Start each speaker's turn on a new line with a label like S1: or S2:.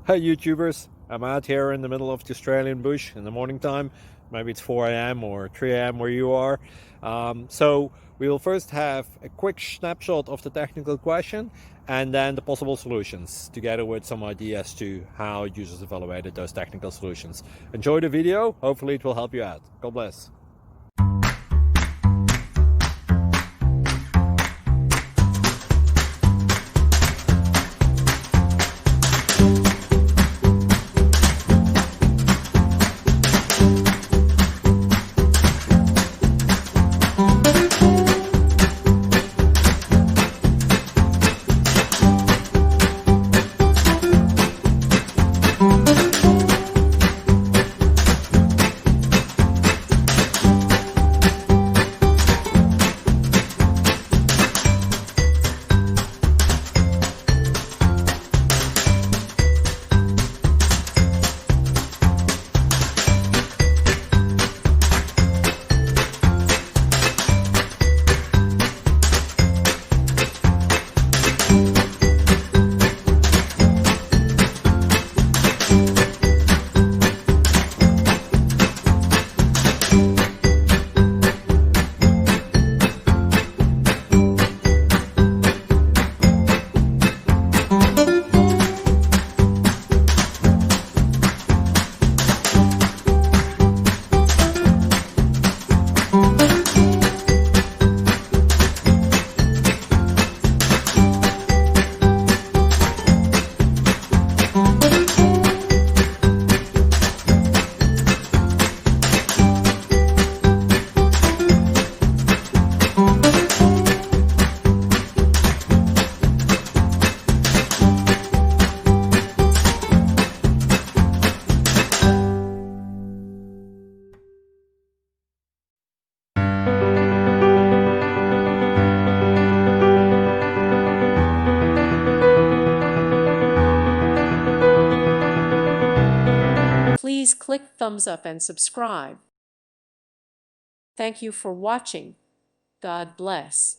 S1: Hey YouTubers, I'm out here in the middle of the Australian bush in the morning time. Maybe it's 4 a.m. or 3 a.m. where you are. So we will first have a quick snapshot of the technical question and then the possible solutions, together with some ideas to how users evaluated those technical solutions. Enjoy the video, hopefully it will help you out. God bless.
S2: Please click thumbs up and subscribe. Thank you for watching. God bless.